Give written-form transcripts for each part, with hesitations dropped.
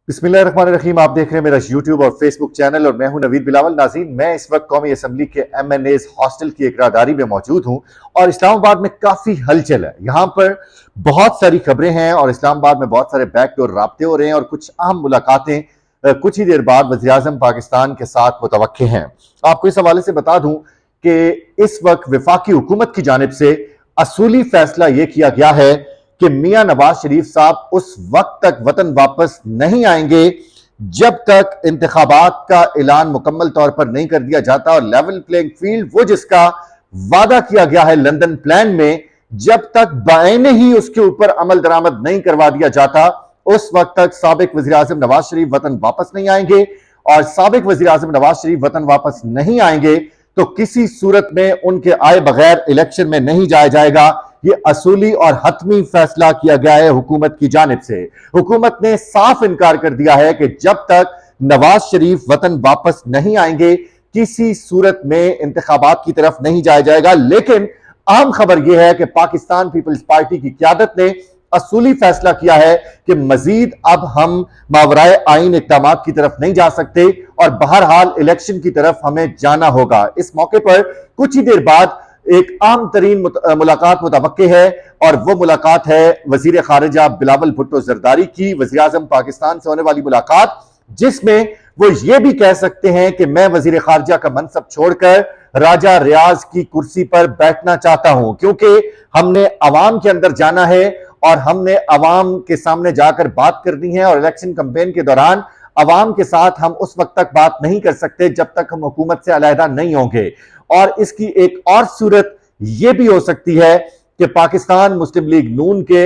बिस्मिल्लाहिर्रहमानिर्रहीम। आप देख रहे हैं मेरा यूट्यूब और फेसबुक चैनल और मैं हूं नवीद बिलावल। नाज़रीन, मैं इस वक्त कौमी असम्बली के MNAs हॉस्टल की एक राहदारी में मौजूद हूं और इस्लामाबाद में काफी हलचल है। यहां पर बहुत सारी खबरें हैं और इस्लामाबाद में बहुत सारे बैकडोर राब्ते हो रहे हैं और कुछ अहम मुलाकातें कुछ ही देर बाद वज़ीर आज़म पाकिस्तान के साथ मुतवक्के हैं। आपको इस हवाले से बता दूं कि इस वक्त वफाकी हुकूमत की जानिब से असूली फैसला यह किया गया है कि मियां नवाज शरीफ साहब उस वक्त तक वतन वापस नहीं आएंगे जब तक इंतखाबात का ऐलान मुकम्मल तौर पर नहीं कर दिया जाता और लेवल प्लेइंग फील्ड, वो जिसका वादा किया गया है लंदन प्लान में, जब तक बायने ही उसके ऊपर अमल दरामद नहीं करवा दिया जाता उस वक्त तक साबिक वज़ीर आज़म नवाज शरीफ वतन वापस नहीं आएंगे। और साबिक वज़ीर आज़म नवाज शरीफ वतन वापस नहीं आएंगे तो किसी सूरत में उनके आए बगैर इलेक्शन में नहीं जाया जाएगा। ये असूली और हतमी फैसला किया गया है हुकूमत की जानिब से। हुकूमत ने साफ इनकार कर दिया है कि जब तक नवाज शरीफ वतन वापस नहीं आएंगे किसी सूरत में इंतखाबात की तरफ नहीं जाया जाएगा। लेकिन अहम खबर यह है कि पाकिस्तान पीपल्स पार्टी की क़यादत ने असूली फैसला किया है कि मजीद अब हम मावराए आइन इक़दाम की तरफ नहीं जा सकते और बहरहाल इलेक्शन की तरफ हमें जाना होगा। इस मौके पर कुछ ही देर बाद एक आम तरीन मुलाकात मुतवक्के है और वो मुलाकात है वजीर खारिजा बिलावल भुट्टो जरदारी की वज़ीर आज़म पाकिस्तान से होने वाली मुलाकात, जिसमें वो ये भी कह सकते हैं कि मैं वजीर खारिजा का मनसब छोड़कर राजा रियाज की कुर्सी पर बैठना चाहता हूं, क्योंकि हमने अवाम के अंदर जाना है और हमने अवाम के सामने जाकर बात करनी है और इलेक्शन कैंपेन के दौरान अवाम के साथ हम उस वक्त तक बात नहीं कर सकते जब तक हम हुकूमत से अलहदा नहीं होंगे। और इसकी एक और सूरत यह भी हो सकती है कि पाकिस्तान मुस्लिम लीग नून के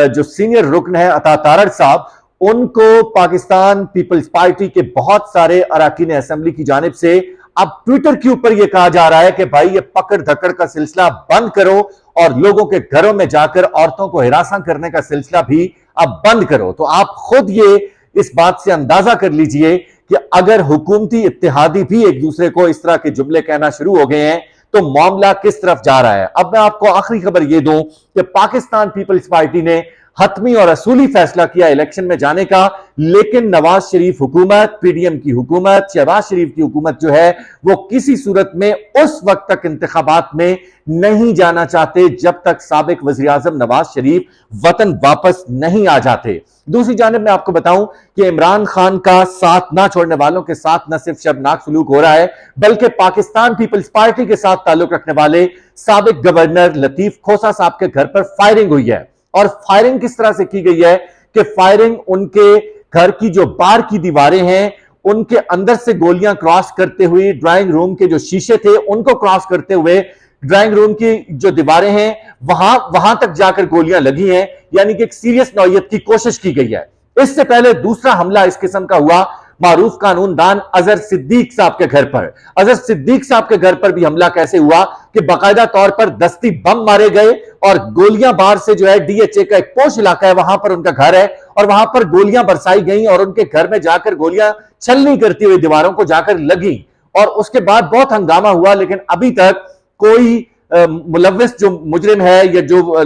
जो सीनियर रुकन है अता तारड़ साहब, उनको पाकिस्तान पीपल्स पार्टी के बहुत सारे अरकान असेंबली की जानिब से अब ट्विटर के ऊपर यह कहा जा रहा है कि भाई ये पकड़ धकड़ का सिलसिला बंद करो और लोगों के घरों में जाकर औरतों को हिरासा करने का सिलसिला भी अब बंद करो। तो आप खुद ये इस बात से अंदाजा कर लीजिए कि अगर हुकूमती इत्तेहादी भी एक दूसरे को इस तरह के जुमले कहना शुरू हो गए हैं तो मामला किस तरफ जा रहा है। अब मैं आपको आखिरी खबर यह दूं कि पाकिस्तान पीपल्स पार्टी ने हतमी और असूली फैसला किया इलेक्शन में जाने का, लेकिन नवाज शरीफ हुकूमत, PDM की हुकूमत, शहबाज शरीफ की हुकूमत जो है वो किसी सूरत में उस वक्त तक इंतखाबात में नहीं जाना चाहते जब तक साबिक वज़ीर आज़म नवाज शरीफ वतन वापस नहीं आ जाते। दूसरी जानिब मैं आपको बताऊं कि इमरान खान का साथ ना छोड़ने वालों के साथ न सिर्फ शर्मनाक सलूक हो रहा है बल्कि पाकिस्तान पीपल्स पार्टी के साथ ताल्लुक रखने वाले साबिक गवर्नर लतीफ खोसा साहब के घर पर फायरिंग हुई है। और फायरिंग किस तरह से की गई है कि फायरिंग उनके घर की जो बाहर की दीवारें हैं उनके अंदर से गोलियां क्रॉस करते हुए ड्राइंग रूम के जो शीशे थे उनको क्रॉस करते हुए ड्राइंग रूम की जो दीवारें हैं वहां तक जाकर गोलियां लगी हैं, यानी कि एक सीरियस नौयत की कोशिश की गई है। इससे पहले दूसरा हमला इस किस्म का हुआ मारूफ कानूनदान अजहर सिद्दीक साहब के घर पर। अजहर सिद्दीक साहब के घर पर भी हमला कैसे हुआ कि बाकायदा तौर पर दस्ती बम मारे गए और गोलियां बाहर से जो है DHA का एक पोश इलाका है वहां पर उनका घर है और वहां पर गोलियां बरसाई गई और उनके घर में जाकर गोलियां छलनी करती हुई दीवारों को जाकर लगी और उसके बाद बहुत हंगामा हुआ। लेकिन अभी तक कोई मुलव्विस जो मुजरिम है या जो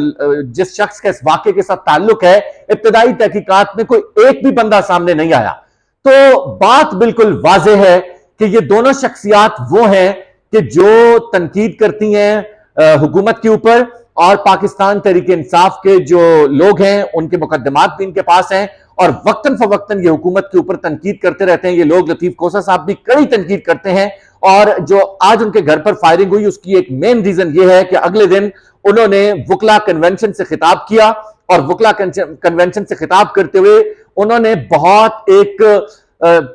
जिस शख्स के इस वाक़े के साथ ताल्लुक है, इब्तदाई तहकीकात में कोई एक भी बंदा सामने नहीं आया। तो बात बिल्कुल वाज़ेह है कि ये दोनों शख्सियात वो हैं कि जो तनकीद करती हैं हुकूमत के ऊपर और पाकिस्तान तहरीक इंसाफ के जो लोग हैं उनके मुकदमात भी इनके पास हैं और वक्तन फवक्तन ये हुकूमत के ऊपर तनकीद करते रहते हैं। ये लोग लतीफ खोसा साहब भी कड़ी तनकीद करते हैं और जो आज उनके घर पर फायरिंग हुई उसकी एक मेन रीजन ये है कि अगले दिन उन्होंने वकला कन्वेंशन से खिताब किया और वकला कन्वेंशन से खिताब करते हुए उन्होंने बहुत एक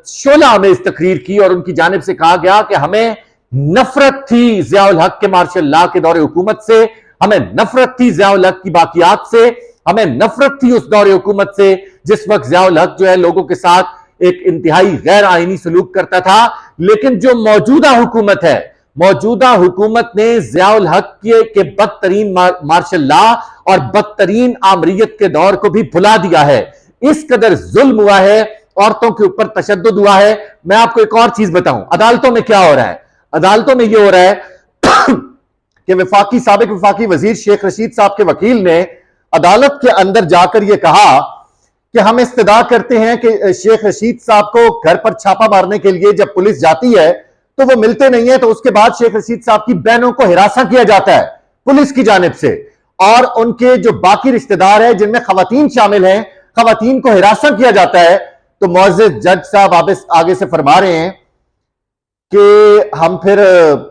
शोला आमेज तकरीर की और उनकी जानिब से कहा गया कि हमें नफरत थी ज़ियाउल हक के मार्शल लॉ के दौरे हुकूमत से, हमें नफरत थी ज़ियाउल हक की बाकियात से, हमें नफरत थी उस दौरे हुकूमत से जिस वक्त ज़ियाउल हक जो है लोगों के साथ एक इंतहाई गैर आईनी सलूक करता था। लेकिन जो मौजूदा हुकूमत है, मौजूदा हुकूमत ने ज़ियाउल हक के बदतरीन मार्शल लॉ और बदतरीन आमरीयत के दौर को भी भुला दिया है। इस कदर जुल्म हुआ है, औरतों के ऊपर तशद्दुद हुआ है। मैं आपको एक और चीज बताऊं, अदालतों में क्या हो रहा है। अदालतों में यह हो रहा है कि साबिक वफाकी वजीर शेख रशीद साहब के वकील ने अदालत के अंदर जाकर यह कहा कि हम इस्तदा करते हैं कि शेख रशीद साहब को घर पर छापा मारने के लिए जब पुलिस जाती है तो वो मिलते नहीं है, तो उसके बाद शेख रशीद साहब की बहनों को हिरासा किया जाता है पुलिस की जानिब से, और उनके जो बाकी रिश्तेदार हैं जिनमें खवातीन शामिल हैं, खवातीन को हिरासा किया जाता है। तो मुअज़्ज़िज़ जज साहब आगे से फरमा रहे हैं कि हम फिर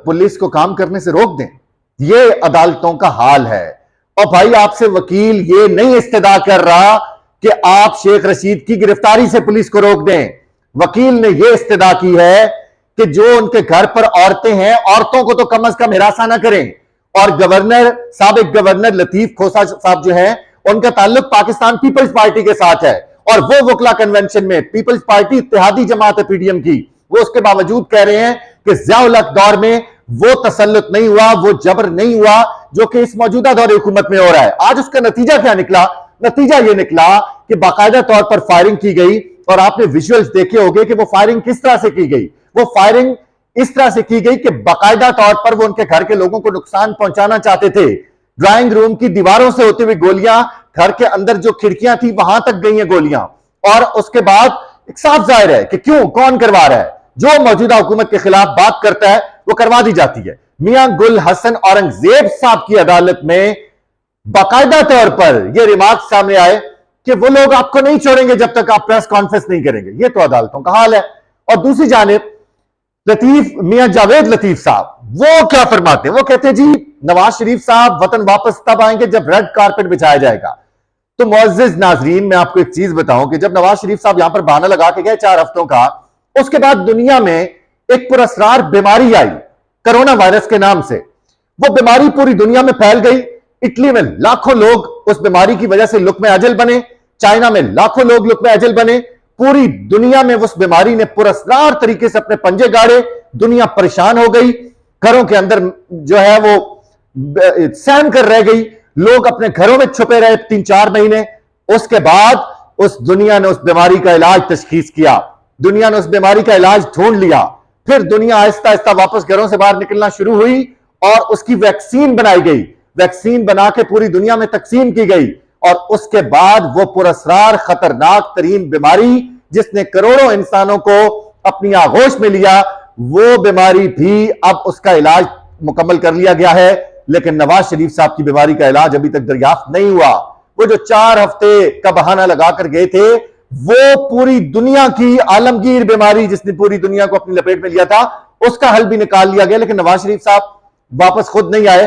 पुलिस को काम करने से रोक दें। ये अदालतों का हाल है। और भाई आपसे वकील ये नहीं इस्तदा कर रहा कि आप शेख रशीद की गिरफ्तारी से पुलिस को रोक दें। वकील ने यह इस्तदा की है कि जो उनके घर पर औरतें हैं, औरतों को तो कम से कम हिरासा ना करें। और गवर्नर, साबिक गवर्नर लतीफ खोसा साहब जो हैं, उनका ताल्लुक पाकिस्तान पीपल्स पार्टी के साथ है, और वो वकला कन्वेंशन में पीपल्स पार्टी इत्तेहादी जमात है पीडीएम की, वो उसके बावजूद कह रहे हैं कि ज़ियाउल हक दौर में वो तसल्लुत नहीं हुआ, वो जबर नहीं हुआ जो कि इस मौजूदा दौर हुकूमत में हो रहा है। आज उसका नतीजा क्या निकला? नतीजा यह निकला कि बाकायदा तौर पर फायरिंग की गई, और आपने विजुअल्स देखे होंगे कि वो फायरिंग किस तरह से की गई। वो फायरिंग इस तरह से की गई कि बाकायदा तौर पर वो उनके घर के लोगों को नुकसान पहुंचाना चाहते थे। ड्राइंग रूम की दीवारों से होती हुई गोलियां घर के अंदर जो खिड़कियां थी वहां तक गई हैं गोलियां, और उसके बाद एक साफ जाहिर है कि क्यों, कौन करवा रहा है। जो मौजूदा हुकूमत के खिलाफ बात करता है वो करवा दी जाती है। मियां गुल हसन औरंगजेब साहब की अदालत में बाकायदा तौर पर यह रिमार्क सामने आए कि वो लोग आपको नहीं छोड़ेंगे जब तक आप प्रेस कॉन्फ्रेंस नहीं करेंगे। यह तो अदालतों का हाल है। और दूसरी जानिब लतीफ, मियां जावेद लतीफ साहब, वो क्या फरमाते हैं? वो कहते हैं जी नवाज शरीफ साहब वतन वापस तब आएंगे जब रेड कारपेट बिछाया जाएगा। तो मुअज़्ज़िज़ नाज़रीन, मैं आपको एक चीज बताऊं कि जब नवाज शरीफ साहब यहां पर बहाना लगा के गए 4 हफ्तों का, उसके बाद दुनिया में एक पुरस्कार बीमारी आई कोरोना वायरस के नाम से। वो बीमारी पूरी दुनिया में फैल गई। इटली में लाखों लोग उस बीमारी की वजह से लुक़्मे अजल बने, चाइना में लाखों लोग लुक़्मे अजल बने। पूरी दुनिया में उस बीमारी ने पुरस्कार तरीके से अपने पंजे गाड़े, दुनिया परेशान हो गई, घरों के अंदर जो है वो सहम कर रह गई, लोग अपने घरों में छुपे रहे 3-4 महीने। उसके बाद उस दुनिया ने उस बीमारी का इलाज तशखीस किया, दुनिया ने उस बीमारी का इलाज ढूंढ लिया, फिर दुनिया आहिस्ता आहिस्ता वापस घरों से बाहर निकलना शुरू हुई और उसकी वैक्सीन बनाई गई। वैक्सीन बना के पूरी दुनिया में तकसीम की गई, और उसके बाद वो पुरस्कार खतरनाक तरीन बीमारी जिसने करोड़ों इंसानों को अपनी आगोश में लिया, वो बीमारी भी अब उसका इलाज मुकम्मल कर लिया गया है। लेकिन नवाज शरीफ साहब की बीमारी का इलाज अभी तक दरियाफ्त नहीं हुआ। वो जो 4 हफ्ते का बहाना लगाकर गए थे, वो पूरी दुनिया की आलमगीर बीमारी जिसने पूरी दुनिया को अपनी लपेट में लिया था, उसका हल भी निकाल लिया गया। लेकिन नवाज शरीफ साहब वापस खुद नहीं आए,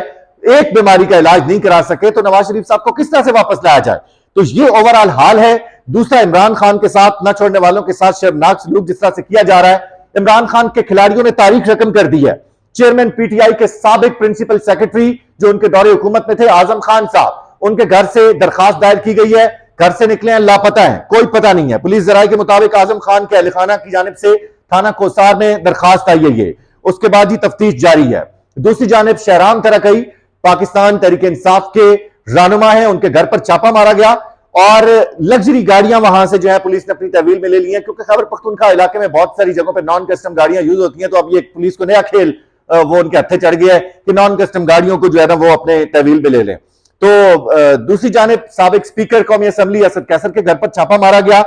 एक बीमारी का इलाज नहीं करा सके, तो नवाज शरीफ साहब को किस तरह से वापस लाया जाए? तो ये ओवरऑल हाल है। दूसरा, इमरान खान के साथ, न छोड़ने वालों के साथ शर्मनाक सलूक जिस तरह से किया जा रहा है। इमरान खान के खिलाड़ियों ने तारीख रकम कर दी है। चेयरमैन पीटीआई के साबिक प्रिंसिपल सेक्रेटरी जो उनके दौरे हुकूमत में थे, आजम खान साहब, उनके घर से दरखास्त दायर की गई है, घर से निकले हैं, लापता हैं, कोई पता नहीं है। पुलिस जराये के मुताबिक आजम खान के अहल खाना की जानिब से थाना कोसार में दरखास्त आई है ये, उसके बाद ही तफ्तीश जारी है। दूसरी जानिब शहराम तरकई पाकिस्तान तहरीक इंसाफ के रहनुमा है, उनके घर पर छापा मारा गया और लग्जरी गाड़ियां वहां से जो है पुलिस ने अपनी तहवील में ले ली हैं, क्योंकि खैबर पख्तूनख्वा इलाके में बहुत सारी जगहों पर नॉन कस्टम गाड़ियां यूज होती हैं। तो अब ये पुलिस को नया खेल वो उनके हत्थे चढ़ गया है कि नॉन कस्टम गाड़ियों को जो है ना वो अपने तहवील में ले लें। तो दूसरी जानिब साबिक स्पीकर कौमी असम्बली असद कैसर के घर पर छापा मारा गया।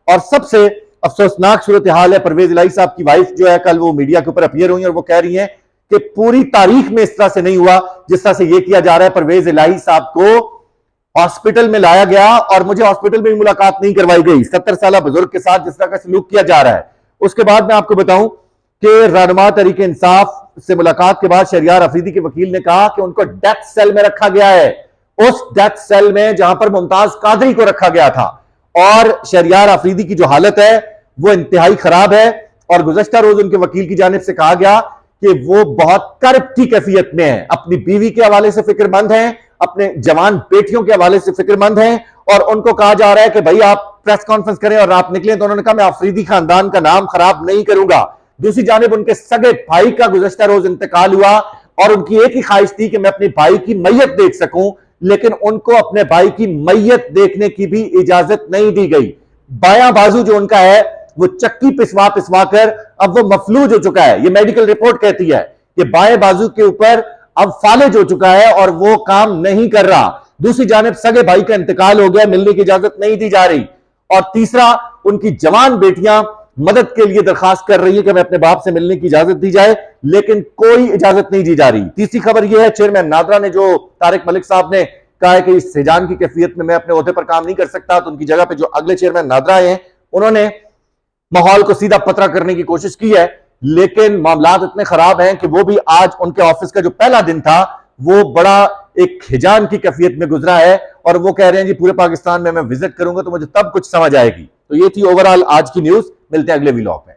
और सबसे अफसोसनाक सूरत हाल है, परवेज इलाही साहब की वाइफ जो है कल वो मीडिया के ऊपर अपीयर हुई और वो कह रही हैं कि पूरी तारीख में इस तरह से नहीं हुआ जिस तरह से ये किया जा रहा है। परवेज इलाही साहब को हॉस्पिटल में लाया गया और मुझे हॉस्पिटल में भी मुलाकात नहीं करवाई गई 70 साल बुजुर्ग के साथ जिस तरह का सलूक किया जा रहा है। उसके बाद मैं आपको बताऊं कि रहनुमा तहरीक इंसाफ से मुलाकात के बाद शहरियार अफरीदी के वकील ने कहा कि उनको डेथ सेल में रखा गया है, उस डेथ सेल में जहां पर मुमताज कादरी को रखा गया था। और शहरियार अफरीदी की जो हालत है वो इंतहाई खराब है और गुज़श्ता रोज उनके वकील की जानिब से कहा गया कि वो बहुत कर्ब की कैफियत में है, अपनी बीवी के हवाले से फिक्रमंद हैं, अपने जवान बेटियों के हवाले से फिक्रमंद हैं। और उनको कहा जा रहा है कि भाई आप प्रेस कॉन्फ्रेंस करें और आप निकलें, तो उन्होंने कहा मैं अफरीदी खानदान का नाम खराब नहीं करूंगा। दूसरी जानिब उनके सगे भाई का गुज़श्ता रोज इंतकाल हुआ और उनकी एक ही ख्वाहिश थी कि मैं अपने भाई की मैयत देख सकूं, लेकिन उनको अपने भाई की मैयत देखने की भी इजाजत नहीं दी गई। बायां बाजू जो उनका है वो चक्की पिसवा पिसवा कर अब वो मफलूज हो चुका है। ये मेडिकल रिपोर्ट कहती है कि बाएं बाजू के ऊपर अब फालिज हो चुका है और वो काम नहीं कर रहा। दूसरी जानिब सगे भाई का इंतकाल हो गया, मिलने की इजाजत नहीं दी जा रही। और तीसरा, उनकी जवान बेटियां मदद के लिए दरखास्त कर रही है कि हमें अपने बाप से मिलने की इजाजत दी जाए, लेकिन कोई इजाजत नहीं दी जा रही। तीसरी खबर यह है, चेयरमैन नादरा ने, जो तारिक मलिक साहब ने कहा है कि इस सेजान की कैफियत में मैं अपने ओहदे पर काम नहीं कर सकता, तो उनकी जगह पे जो अगले चेयरमैन नादरा आए हैं, उन्होंने माहौल को सीधा पतरा करने की कोशिश की है, लेकिन मामलात इतने खराब हैं कि वो भी आज उनके ऑफिस का जो पहला दिन था वो बड़ा एक हिजान की कैफियत में गुजरा है, और वो कह रहे हैं जी पूरे पाकिस्तान में मैं विजिट करूंगा तो मुझे तब कुछ समझ आएगी। तो ये थी ओवरऑल आज की न्यूज। मिलते हैं अगले व्लॉग में।